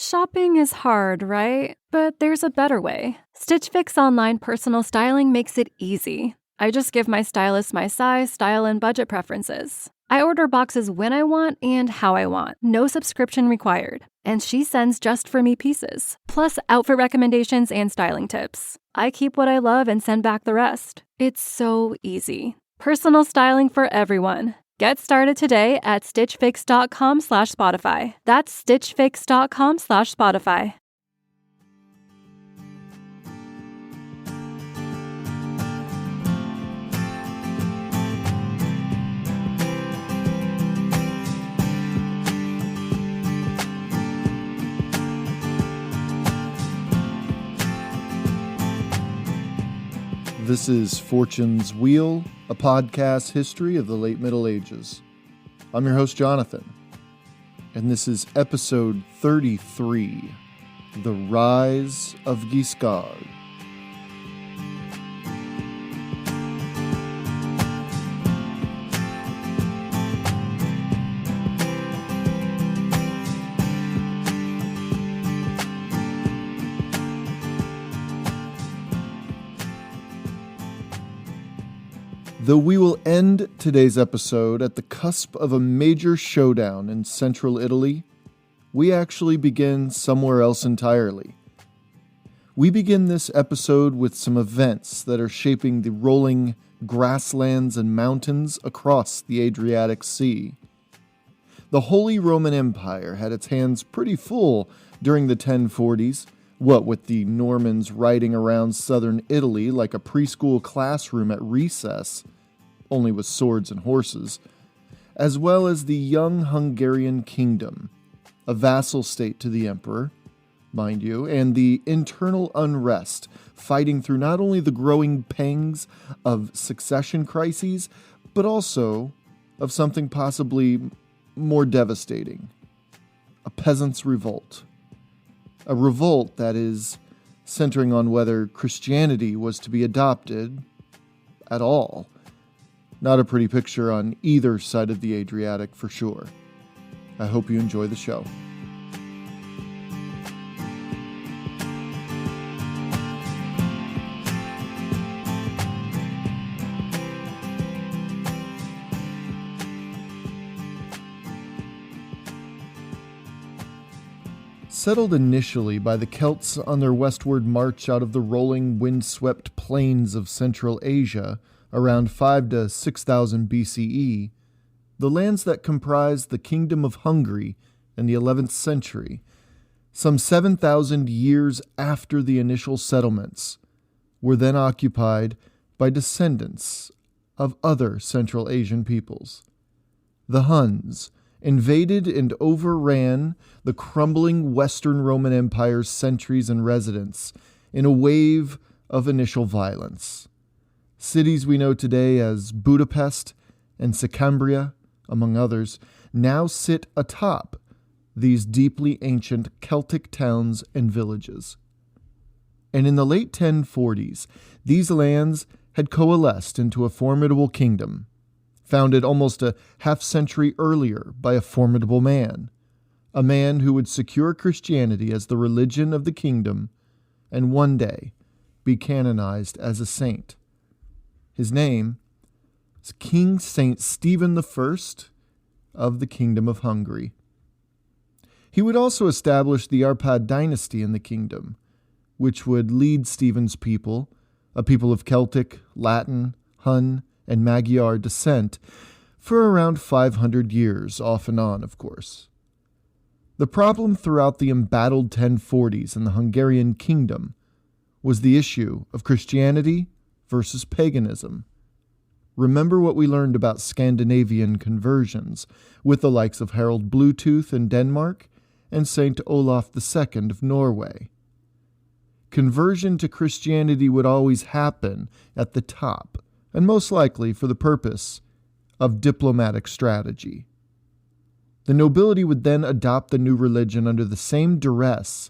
Shopping is hard, right? But there's a better way. Stitch Fix online personal styling makes it easy. I just give my stylist my size, style, and budget preferences. I order boxes when I want and how I want. No subscription required. And she sends just for me pieces. Plus outfit recommendations and styling tips. I keep what I love and send back the rest. It's so easy. Personal styling for everyone. Get started today at stitchfix.com/Spotify. That's stitchfix.com/Spotify. This is Fortune's Wheel, a podcast history of the late Middle Ages. I'm your host, Jonathan, and this is episode 33, The Rise of Guiscard. Though we will end today's episode at the cusp of a major showdown in central Italy, we actually begin somewhere else entirely. We begin this episode with some events that are shaping the rolling grasslands and mountains across the Adriatic Sea. The Holy Roman Empire had its hands pretty full during the 1040s, what with the Normans riding around southern Italy like a preschool classroom at recess, only with swords and horses, as well as the young Hungarian kingdom, a vassal state to the emperor, mind you, and the internal unrest fighting through not only the growing pangs of succession crises, but also of something possibly more devastating, a peasants' revolt. A revolt that is centering on whether Christianity was to be adopted at all. Not a pretty picture on either side of the Adriatic for sure. I hope you enjoy the show. Settled initially by the Celts on their westward march out of the rolling, windswept plains of Central Asia around 5 to 6,000 BCE, the lands that comprised the Kingdom of Hungary in the 11th century, some 7,000 years after the initial settlements, were then occupied by descendants of other Central Asian peoples. The Huns invaded and overran the crumbling Western Roman Empire's sentries and residents in a wave of initial violence. Cities we know today as Budapest and Sicambria, among others, now sit atop these deeply ancient Celtic towns and villages. And in the late 1040s, these lands had coalesced into a formidable kingdom, founded almost a half-century earlier by a formidable man, a man who would secure Christianity as the religion of the kingdom and one day be canonized as a saint. His name is King Saint Stephen I of the Kingdom of Hungary. He would also establish the Arpad dynasty in the kingdom, which would lead Stephen's people, a people of Celtic, Latin, Hun, and Magyar descent, for around 500 years, off and on, of course. The problem throughout the embattled 1040s in the Hungarian kingdom was the issue of Christianity versus paganism. Remember what we learned about Scandinavian conversions with the likes of Harald Bluetooth in Denmark and Saint Olaf II of Norway. Conversion to Christianity would always happen at the top, and most likely for the purpose of diplomatic strategy. The nobility would then adopt the new religion under the same duress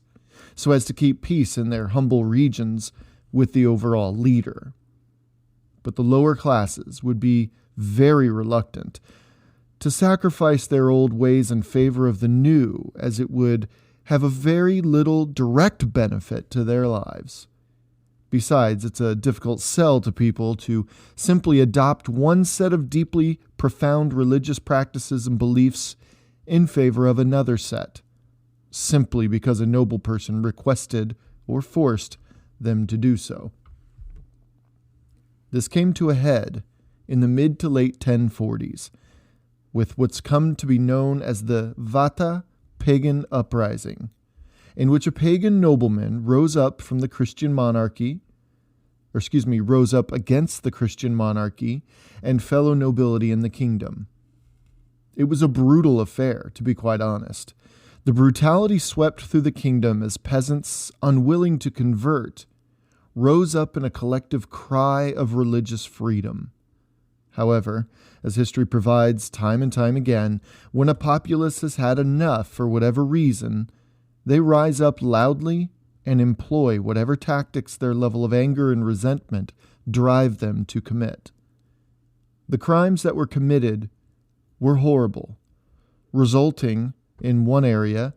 so as to keep peace in their humble regions with the overall leader. But the lower classes would be very reluctant to sacrifice their old ways in favor of the new, as it would have a very little direct benefit to their lives. Besides, it's a difficult sell to people to simply adopt one set of deeply profound religious practices and beliefs in favor of another set, simply because a noble person requested or forced them to do so. This came to a head in the mid to late 1040s with what's come to be known as the Vata pagan uprising, in which a pagan nobleman rose up against the Christian monarchy and fellow nobility in the kingdom. It was a brutal affair, to be quite honest. The brutality swept through the kingdom as peasants, unwilling to convert, rose up in a collective cry of religious freedom. However, as history provides time and time again, when a populace has had enough for whatever reason, they rise up loudly and employ whatever tactics their level of anger and resentment drive them to commit. The crimes that were committed were horrible, resulting, in one area,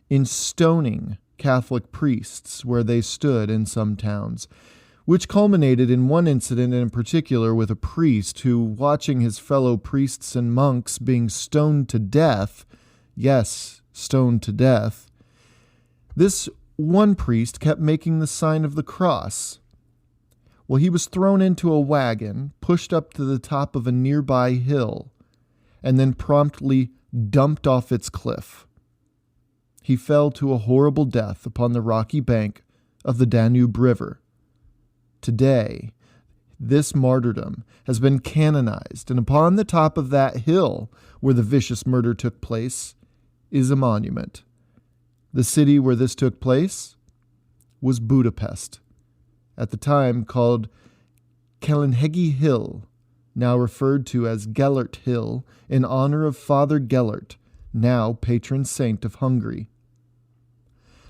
in stoning Catholic priests where they stood in some towns, which culminated in one incident in particular with a priest who, watching his fellow priests and monks being stoned to death, yes, stoned to death, this one priest kept making the sign of the cross. Well, he was thrown into a wagon, pushed up to the top of a nearby hill, and then promptly dumped off its cliff. He fell to a horrible death upon the rocky bank of the Danube River. Today, this martyrdom has been canonized, and upon the top of that hill where the vicious murder took place is a monument. The city where this took place was Budapest, at the time called Kalinhegi Hill, now referred to as Gellert Hill, in honor of Father Gellert, now patron saint of Hungary.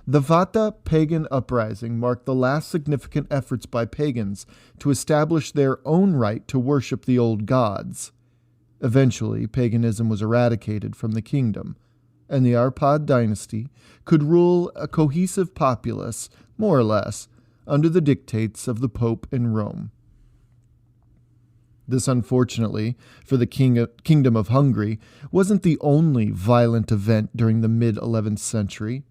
The Vata pagan uprising marked the last significant efforts by pagans to establish their own right to worship the old gods. Eventually, paganism was eradicated from the kingdom, and the Arpad dynasty could rule a cohesive populace, more or less, under the dictates of the Pope in Rome. This, unfortunately, for the Kingdom of Hungary, wasn't the only violent event during the mid-11th century.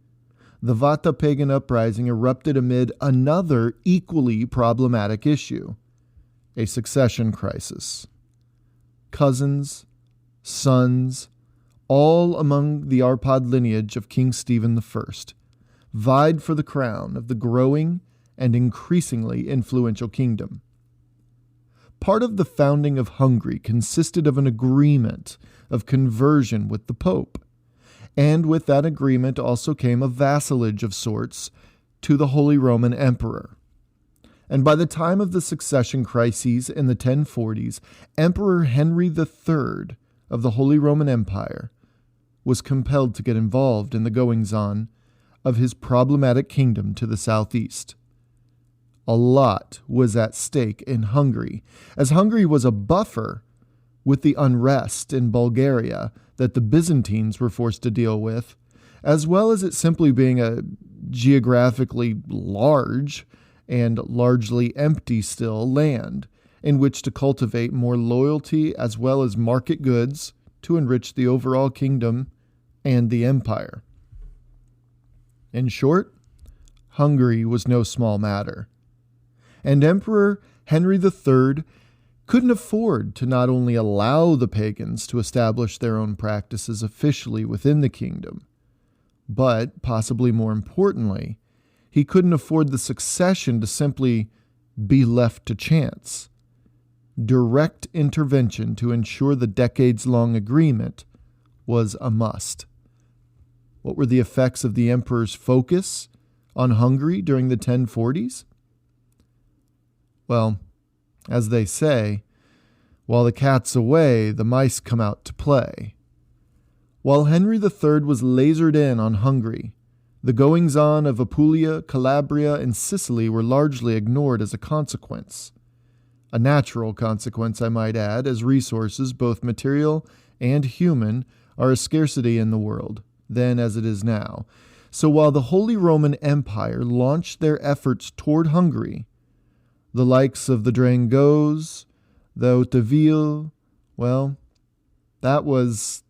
The Vata pagan uprising erupted amid another equally problematic issue, a succession crisis. Cousins, sons, all among the Arpad lineage of King Stephen I, vied for the crown of the growing and increasingly influential kingdom. Part of the founding of Hungary consisted of an agreement of conversion with the Pope, and with that agreement also came a vassalage of sorts to the Holy Roman Emperor. And by the time of the succession crises in the 1040s, Emperor Henry III of the Holy Roman Empire was compelled to get involved in the goings-on of his problematic kingdom to the southeast. A lot was at stake in Hungary, as Hungary was a buffer with the unrest in Bulgaria that the Byzantines were forced to deal with, as well as it simply being a geographically large and largely empty still land in which to cultivate more loyalty as well as market goods to enrich the overall kingdom and the empire. In short, Hungary was no small matter. And Emperor Henry III couldn't afford to not only allow the pagans to establish their own practices officially within the kingdom, but, possibly more importantly, he couldn't afford the succession to simply be left to chance. Direct intervention to ensure the decades-long agreement was a must. What were the effects of the emperor's focus on Hungary during the 1040s? Well, as they say, while the cat's away, the mice come out to play. While Henry III was lasered in on Hungary, the goings-on of Apulia, Calabria, and Sicily were largely ignored as a consequence. A natural consequence, I might add, as resources, both material and human, are a scarcity in the world, then as it is now. So while the Holy Roman Empire launched their efforts toward Hungary, the likes of the Drangos, the Hauteville, well, that was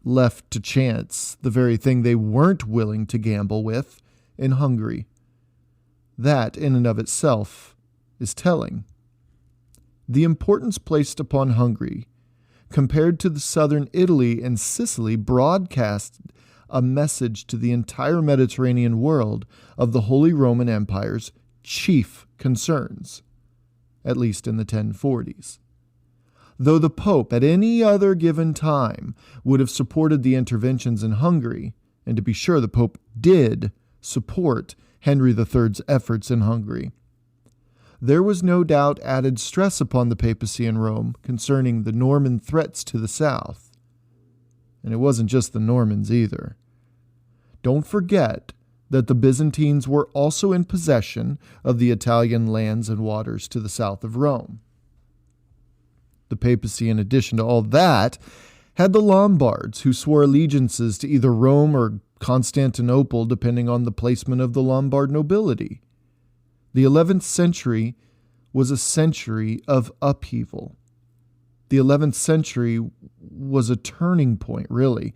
left to chance, the very thing they weren't willing to gamble with in Hungary. That, in and of itself, is telling. The importance placed upon Hungary, compared to the southern Italy and Sicily, broadcast a message to the entire Mediterranean world of the Holy Roman Empire's chief concerns, at least in the 1040s. Though the Pope at any other given time would have supported the interventions in Hungary, and to be sure the Pope did support Henry III's efforts in Hungary, there was no doubt added stress upon the papacy in Rome concerning the Norman threats to the south. And it wasn't just the Normans either. Don't forget that the Byzantines were also in possession of the Italian lands and waters to the south of Rome. The papacy, in addition to all that, had the Lombards, who swore allegiances to either Rome or Constantinople, depending on the placement of the Lombard nobility. The 11th century was a century of upheaval. The 11th century was a turning point, really,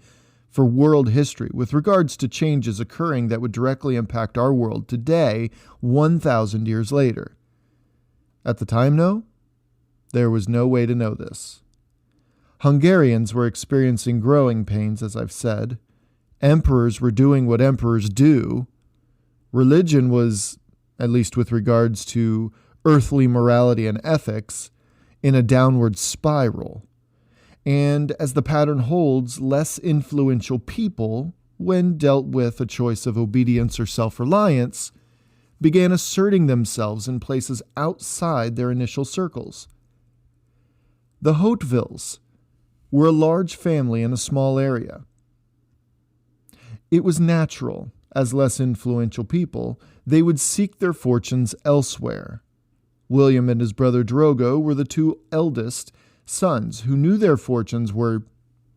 for world history with regards to changes occurring that would directly impact our world today, 1,000 years later. At the time, though, there was no way to know this. Hungarians were experiencing growing pains, as I've said. Emperors were doing what emperors do. Religion was, at least with regards to earthly morality and ethics, in a downward spiral. And as the pattern holds, less influential people, when dealt with a choice of obedience or self-reliance, began asserting themselves in places outside their initial circles. The Hautevilles were a large family in a small area. It was natural, as less influential people, they would seek their fortunes elsewhere. William and his brother Drogo were the two eldest sons who knew their fortunes were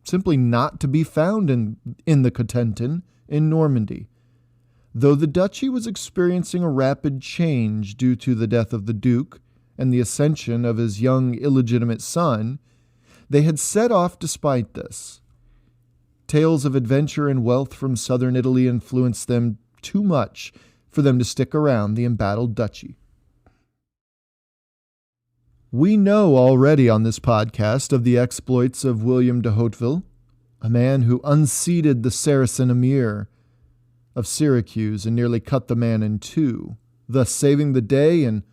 simply not to be found in the Cotentin in Normandy. Though the duchy was experiencing a rapid change due to the death of the Duke and the ascension of his young illegitimate son, they had set off despite this. Tales of adventure and wealth from southern Italy influenced them too much for them to stick around the embattled duchy. We know already on this podcast of the exploits of William de Hauteville, a man who unseated the Saracen emir of Syracuse and nearly cut the man in two, thus saving the day and,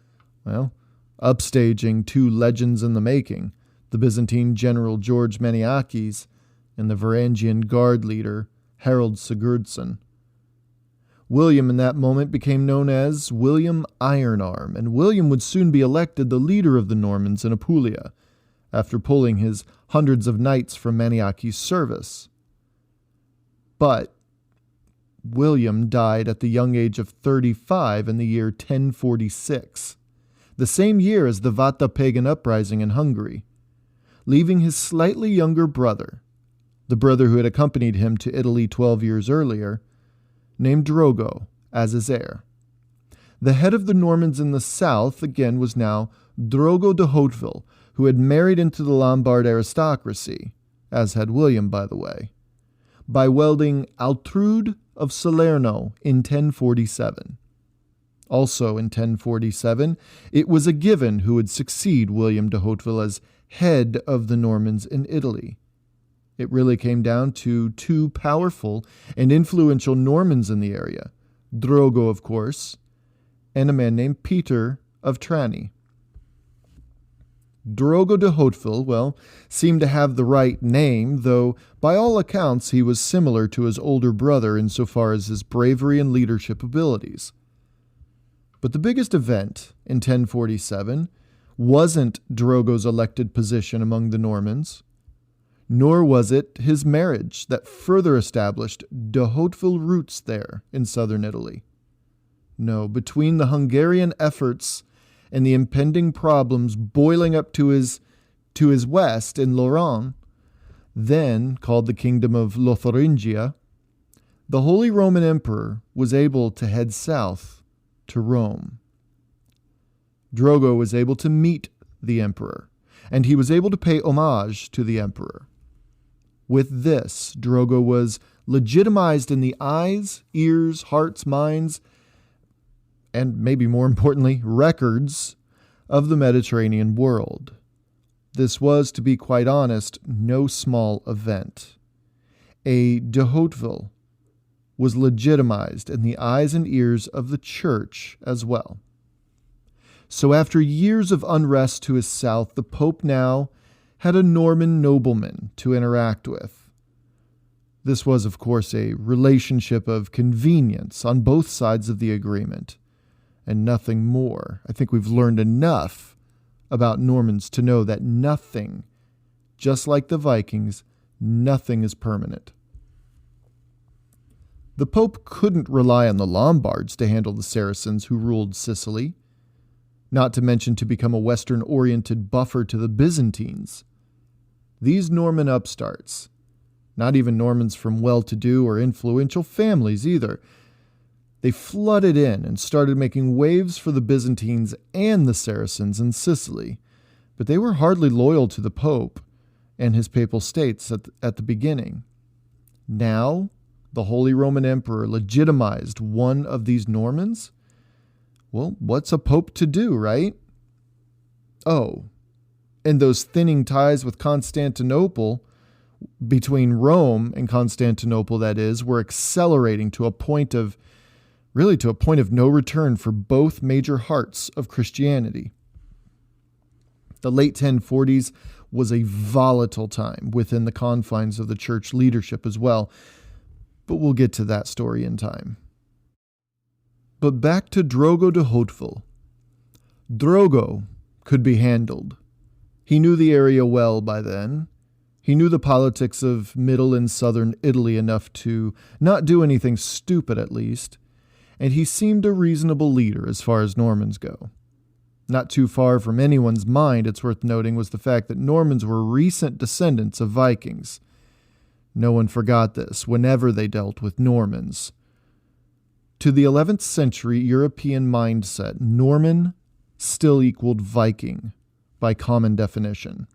upstaging two legends in the making, the Byzantine general George Maniakes and the Varangian guard leader Harold Sigurdsson. William in that moment became known as William Ironarm, and William would soon be elected the leader of the Normans in Apulia, after pulling his hundreds of knights from Maniakes' service. But William died at the young age of 35 in the year 1046, the same year as the Vata pagan uprising in Hungary, leaving his slightly younger brother, the brother who had accompanied him to Italy 12 years earlier, named Drogo, as his heir. The head of the Normans in the south, again, was now Drogo de Hauteville, who had married into the Lombard aristocracy, as had William, by the way, by welding Altrude of Salerno in 1047. Also in 1047, it was a given who would succeed William de Hauteville as head of the Normans in Italy. It really came down to two powerful and influential Normans in the area, Drogo, of course, and a man named Peter of Trani. Drogo de Hauteville, seemed to have the right name, though by all accounts he was similar to his older brother insofar as his bravery and leadership abilities. But the biggest event in 1047 wasn't Drogo's elected position among the Normans, nor was it his marriage that further established de Hauteville roots there in southern Italy. No, between the Hungarian efforts and the impending problems boiling up to his west in Lorraine, then called the Kingdom of Lotharingia, the Holy Roman Emperor was able to head south to Rome. Drogo was able to meet the emperor, and he was able to pay homage to the emperor. With this, Drogo was legitimized in the eyes, ears, hearts, minds, and maybe more importantly, records of the Mediterranean world. This was, to be quite honest, no small event. A de Hauteville was legitimized in the eyes and ears of the church as well. So after years of unrest to his south, the Pope now had a Norman nobleman to interact with. This was, of course, a relationship of convenience on both sides of the agreement, and nothing more. I think we've learned enough about Normans to know that nothing, just like the Vikings, nothing is permanent. The Pope couldn't rely on the Lombards to handle the Saracens who ruled Sicily, not to mention to become a Western-oriented buffer to the Byzantines. These Norman upstarts, not even Normans from well-to-do or influential families either, they flooded in and started making waves for the Byzantines and the Saracens in Sicily, but they were hardly loyal to the Pope and his papal states at the beginning. Now, the Holy Roman Emperor legitimized one of these Normans? Well, what's a pope to do, right? Oh, and those thinning ties with Constantinople, between Rome and Constantinople, that is, were accelerating to a point of no return for both major hearts of Christianity. The late 1040s was a volatile time within the confines of the church leadership as well, but we'll get to that story in time. But back to Drogo de Hauteville. Drogo could be handled. He knew the area well by then. He knew the politics of middle and southern Italy enough to not do anything stupid, at least, and he seemed a reasonable leader as far as Normans go. Not too far from anyone's mind, it's worth noting, was the fact that Normans were recent descendants of Vikings. No one forgot this whenever they dealt with Normans. To the 11th century European mindset, Norman still equaled Viking by common definition.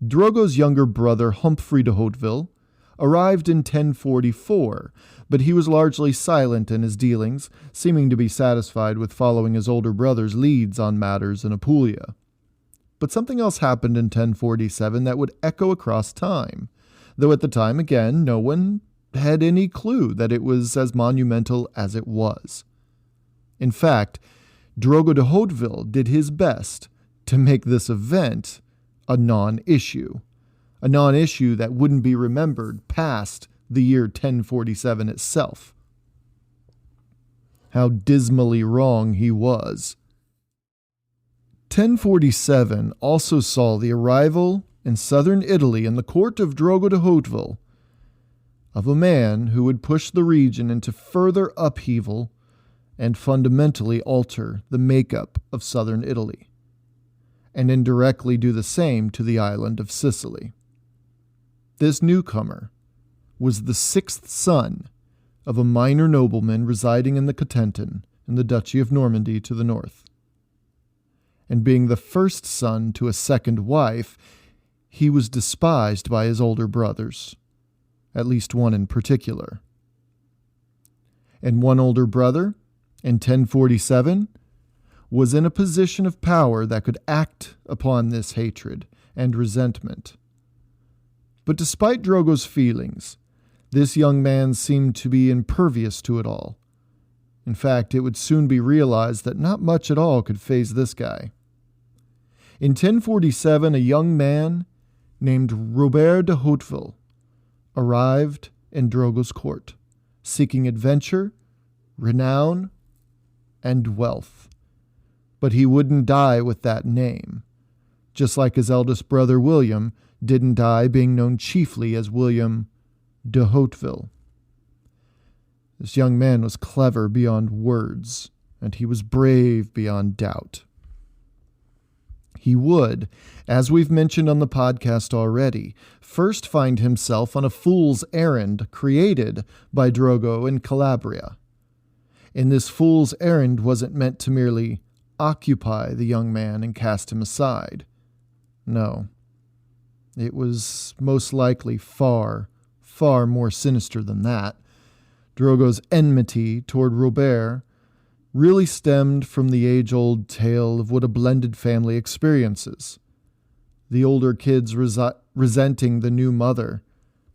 Drogo's younger brother, Humphrey de Hauteville, arrived in 1044, but he was largely silent in his dealings, seeming to be satisfied with following his older brother's leads on matters in Apulia. But something else happened in 1047 that would echo across time, though at the time, again, no one had any clue that it was as monumental as it was. In fact, Drogo de Hauteville did his best to make this event a non-issue that wouldn't be remembered past the year 1047 itself. How dismally wrong he was. 1047 also saw the arrival in southern Italy in the court of Drogo de Hauteville of a man who would push the region into further upheaval and fundamentally alter the makeup of southern Italy, and indirectly do the same to the island of Sicily. This newcomer was the sixth son of a minor nobleman residing in the Cotentin in the Duchy of Normandy to the north. And being the first son to a second wife, he was despised by his older brothers, at least one in particular. And one older brother, in 1047, was in a position of power that could act upon this hatred and resentment. But despite Drogo's feelings, this young man seemed to be impervious to it all. In fact, it would soon be realized that not much at all could faze this guy. In 1047, a young man named Robert de Hauteville arrived in Drogo's court, seeking adventure, renown, and wealth. But he wouldn't die with that name, just like his eldest brother William didn't die being known chiefly as William de Hauteville. This young man was clever beyond words, and he was brave beyond doubt. He would, as we've mentioned on the podcast already, first find himself on a fool's errand created by Drogo in Calabria. And this fool's errand wasn't meant to merely occupy the young man and cast him aside. No. It was most likely far, far more sinister than that. Drogo's enmity toward Robert really stemmed from the age-old tale of what a blended family experiences. The older kids resenting the new mother,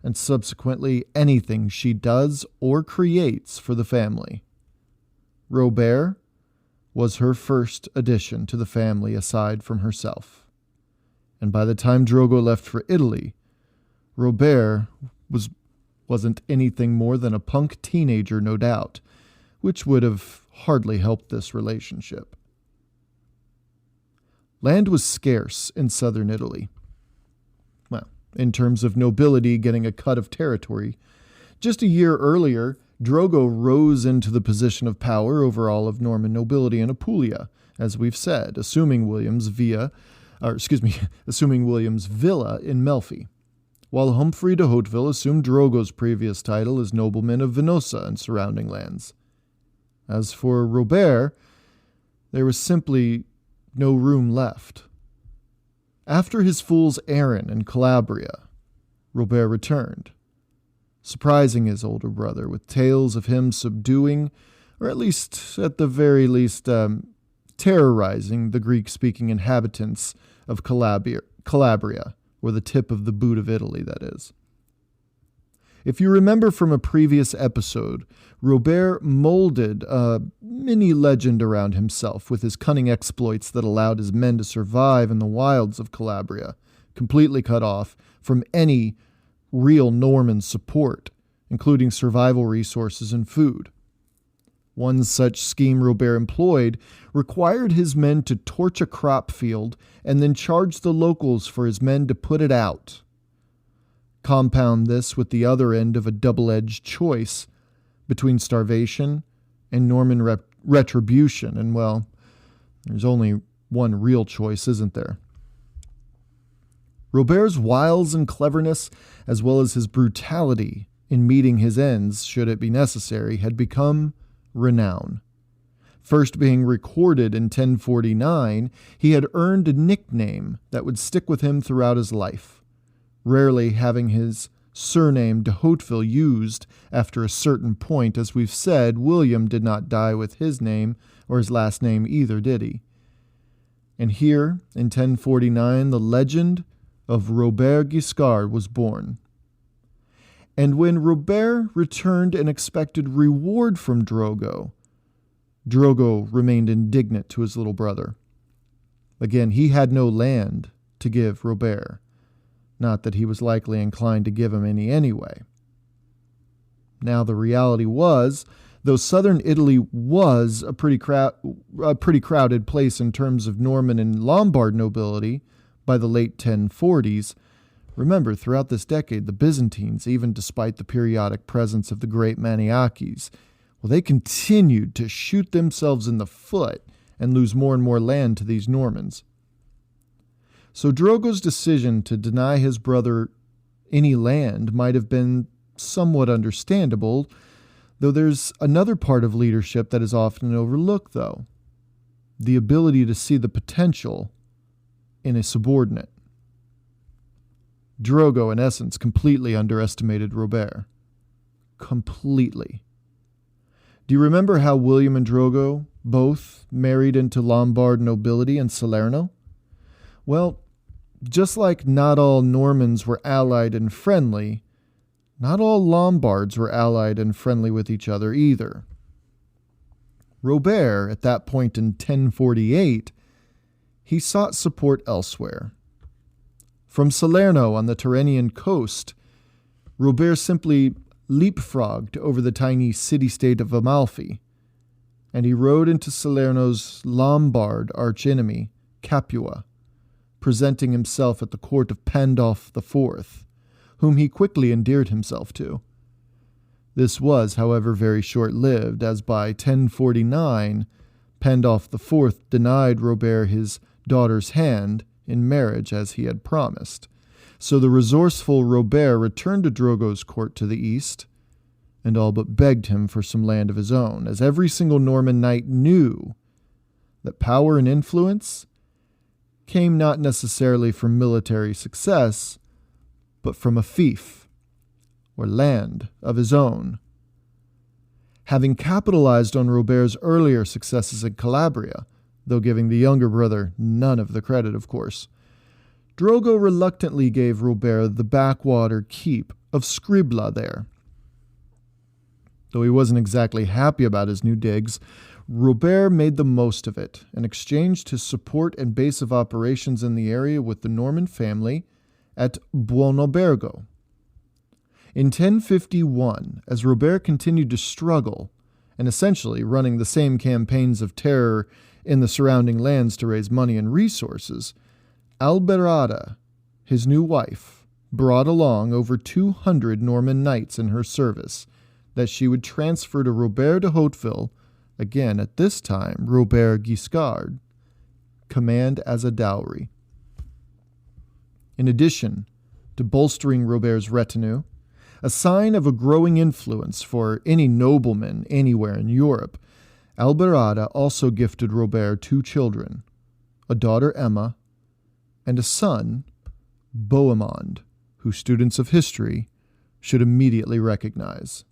and subsequently anything she does or creates for the family. Robert was her first addition to the family aside from herself. And by the time Drogo left for Italy, Robert wasn't anything more than a punk teenager, no doubt, which would have hardly helped this relationship. Land was scarce in southern Italy. Well, in terms of nobility getting a cut of territory. Just a year earlier, Drogo rose into the position of power over all of Norman nobility in Apulia, as we've said, assuming William's villa in Melfi, while Humphrey de Hauteville assumed Drogo's previous title as nobleman of Venosa and surrounding lands. As for Robert, there was simply no room left. After his fool's errand in Calabria, Robert returned, surprising his older brother with tales of him subduing, or at the very least, terrorizing the Greek-speaking inhabitants of Calabria, or the tip of the boot of Italy, that is. If you remember from a previous episode, Robert molded a mini legend around himself with his cunning exploits that allowed his men to survive in the wilds of Calabria, completely cut off from any real Norman support, including survival resources and food. One such scheme Robert employed required his men to torch a crop field and then charge the locals for his men to put it out. Compound this with the other end of a double-edged choice between starvation and Norman retribution, and well, there's only one real choice, isn't there? Robert's wiles and cleverness, as well as his brutality in meeting his ends, should it be necessary, had become renown. First being recorded in 1049, he had earned a nickname that would stick with him throughout his life, rarely having his surname de Hauteville used after a certain point. As we've said, William did not die with his name, or his last name either, did he? And here, in 1049, the legend of Robert Guiscard was born. And when Robert returned an expected reward from Drogo, Drogo remained indignant to his little brother. Again, he had no land to give Robert. Not that he was likely inclined to give him any anyway. Now the reality was, though southern Italy was a pretty crowded place in terms of Norman and Lombard nobility by the late 1040s, remember, throughout this decade, the Byzantines, even despite the periodic presence of the great Maniakes, well, they continued to shoot themselves in the foot and lose more and more land to these Normans. So Drogo's decision to deny his brother any land might have been somewhat understandable, though there's another part of leadership that is often overlooked, though. The ability to see the potential in a subordinate. Drogo, in essence, completely underestimated Robert. Completely. Do you remember how William and Drogo both married into Lombard nobility in Salerno? Well, just like not all Normans were allied and friendly, not all Lombards were allied and friendly with each other either. Robert, at that point in 1048, he sought support elsewhere. From Salerno on the Tyrrhenian coast, Robert simply leapfrogged over the tiny city-state of Amalfi, and he rode into Salerno's Lombard archenemy, Capua, presenting himself at the court of Pandulf IV, whom he quickly endeared himself to. This was, however, very short-lived, as by 1049, Pandulf IV denied Robert his daughter's hand in marriage as he had promised. So the resourceful Robert returned to Drogo's court to the east, and all but begged him for some land of his own, as every single Norman knight knew that power and influence came not necessarily from military success, but from a fief, or land, of his own. Having capitalized on Robert's earlier successes in Calabria, though giving the younger brother none of the credit, of course, Drogo reluctantly gave Robert the backwater keep of Scribla there. Though he wasn't exactly happy about his new digs, Robert made the most of it and exchanged his support and base of operations in the area with the Norman family at Buonobergo. In 1051, as Robert continued to struggle and essentially running the same campaigns of terror in the surrounding lands to raise money and resources, Alberada, his new wife, brought along over 200 Norman knights in her service that she would transfer to Robert de Hauteville, again at this time Robert Guiscard, command as a dowry. In addition to bolstering Robert's retinue, a sign of a growing influence for any nobleman anywhere in Europe, Alberada also gifted Robert 2 children, a daughter Emma, and a son, Bohemond, who students of history should immediately recognize.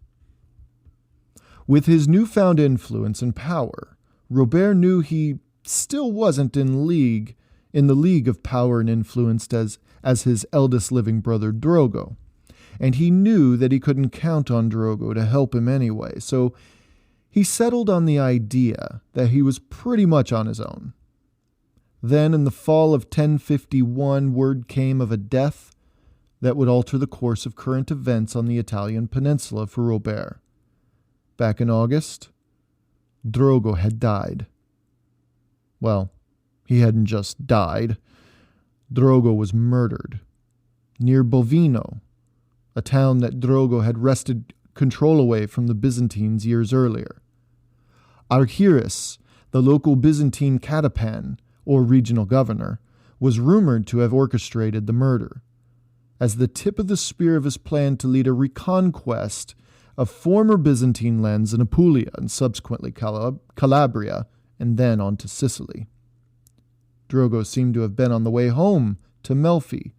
With his newfound influence and power, Robert knew he still wasn't in the league of power and influence as his eldest living brother Drogo, and he knew that he couldn't count on Drogo to help him anyway, so he settled on the idea that he was pretty much on his own. Then, in the fall of 1051, word came of a death that would alter the course of current events on the Italian peninsula for Robert. Back in August, Drogo had died. Well, he hadn't just died. Drogo was murdered near Bovino, a town that Drogo had wrested control away from the Byzantines years earlier. Argyris, the local Byzantine catapan, or regional governor, was rumored to have orchestrated the murder, as the tip of the spear of his plan to lead a reconquest of former Byzantine lands in Apulia and subsequently Calabria, and then on to Sicily. Drogo seemed to have been on the way home to Melfi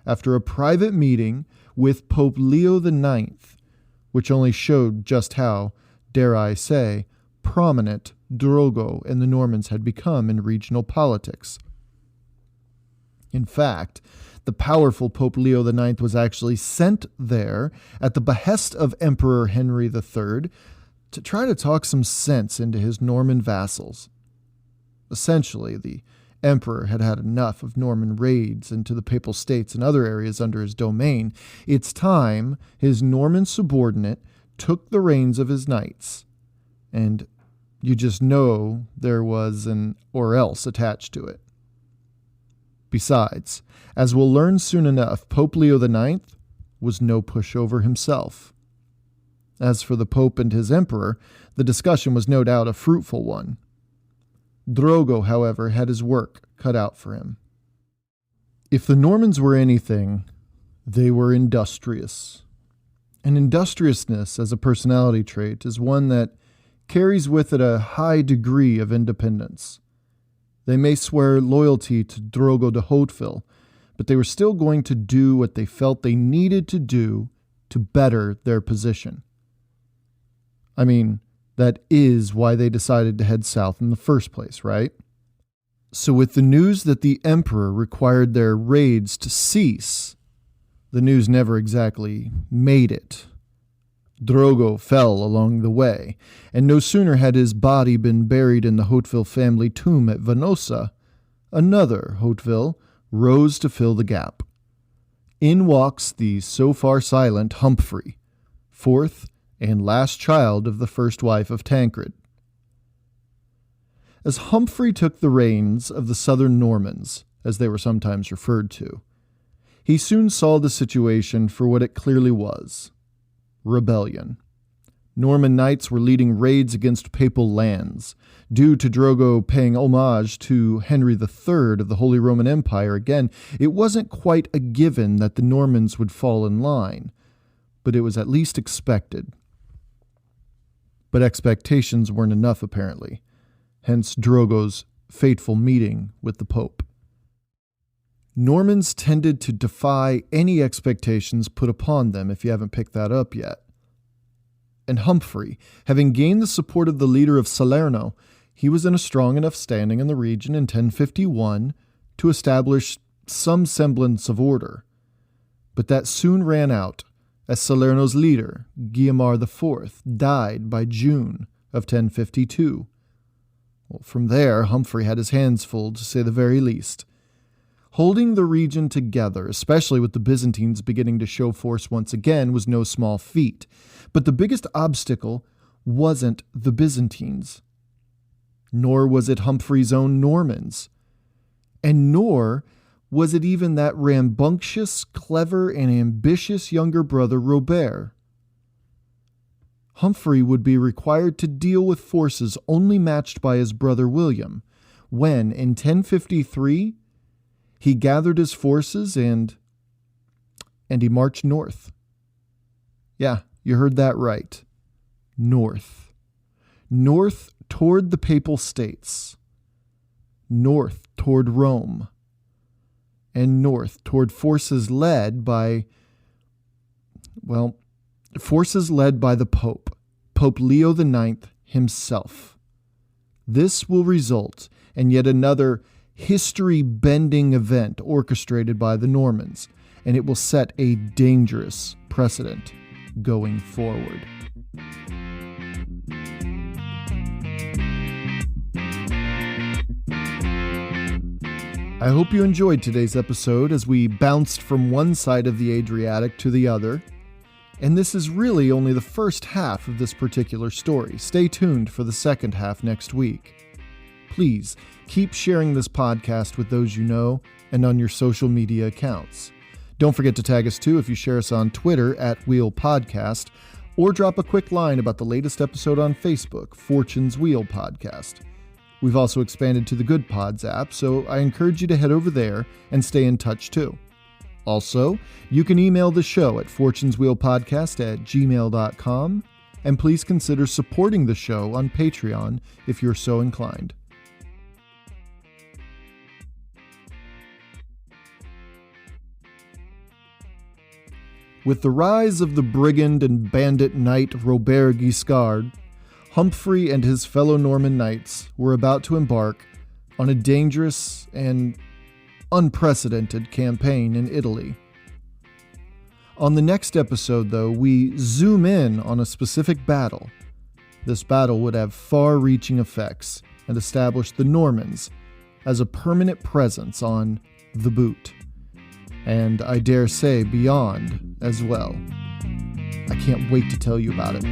after a private meeting with Pope Leo IX, which only showed just how, dare I say, prominent Drogo and the Normans had become in regional politics. In fact, the powerful Pope Leo IX was actually sent there at the behest of Emperor Henry III to try to talk some sense into his Norman vassals. Essentially, the emperor had had enough of Norman raids into the Papal States and other areas under his domain. It's time his Norman subordinate took the reins of his knights, and you just know there was an or else attached to it. Besides, as we'll learn soon enough, Pope Leo IX was no pushover himself. As for the Pope and his emperor, the discussion was no doubt a fruitful one. Drogo, however, had his work cut out for him. If the Normans were anything, they were industrious. And industriousness as a personality trait is one that carries with it a high degree of independence. They may swear loyalty to Drogo de Hauteville, but they were still going to do what they felt they needed to do to better their position. I mean, that is why they decided to head south in the first place, right? So with the news that the emperor required their raids to cease, the news never exactly made it. Drogo fell along the way, and no sooner had his body been buried in the Hauteville family tomb at Venosa, another Hauteville rose to fill the gap. In walks the so far silent Humphrey, fourth and last child of the first wife of Tancred. As Humphrey took the reins of the southern Normans, as they were sometimes referred to, he soon saw the situation for what it clearly was: rebellion. Norman knights were leading raids against papal lands. Due to Drogo paying homage to Henry III of the Holy Roman Empire again, it wasn't quite a given that the Normans would fall in line, but it was at least expected. But expectations weren't enough, apparently. Hence Drogo's fateful meeting with the Pope. Normans tended to defy any expectations put upon them, if you haven't picked that up yet. And Humphrey, having gained the support of the leader of Salerno, he was in a strong enough standing in the region in 1051 to establish some semblance of order. But that soon ran out, as Salerno's leader, Guiomar IV, died by June of 1052. Well, from there, Humphrey had his hands full, to say the very least. Holding the region together, especially with the Byzantines beginning to show force once again, was no small feat. But the biggest obstacle wasn't the Byzantines, nor was it Humphrey's own Normans, and nor was it even that rambunctious, clever, and ambitious younger brother Robert. Humphrey would be required to deal with forces only matched by his brother William, when, in 1053, he gathered his forces and he marched north. Yeah, you heard that right. North. North toward the Papal States. North toward Rome. And north toward forces led by the Pope, Pope Leo IX himself. This will result in yet another history-bending event orchestrated by the Normans, and it will set a dangerous precedent going forward. I hope you enjoyed today's episode as we bounced from one side of the Adriatic to the other. And this is really only the first half of this particular story. Stay tuned for the second half next week. Please keep sharing this podcast with those you know and on your social media accounts. Don't forget to tag us too if you share us on Twitter @WheelPodcast, or drop a quick line about the latest episode on Facebook, Fortune's Wheel Podcast. We've also expanded to the Good Pods app, so I encourage you to head over there and stay in touch too. Also, you can email the show at fortuneswheelpodcast@gmail.com, and please consider supporting the show on Patreon if you're so inclined. With the rise of the brigand and bandit knight Robert Guiscard, Humphrey and his fellow Norman knights were about to embark on a dangerous and unprecedented campaign in Italy. On the next episode, though, we zoom in on a specific battle. This battle would have far-reaching effects and establish the Normans as a permanent presence on the boot. And I dare say beyond as well. I can't wait to tell you about it.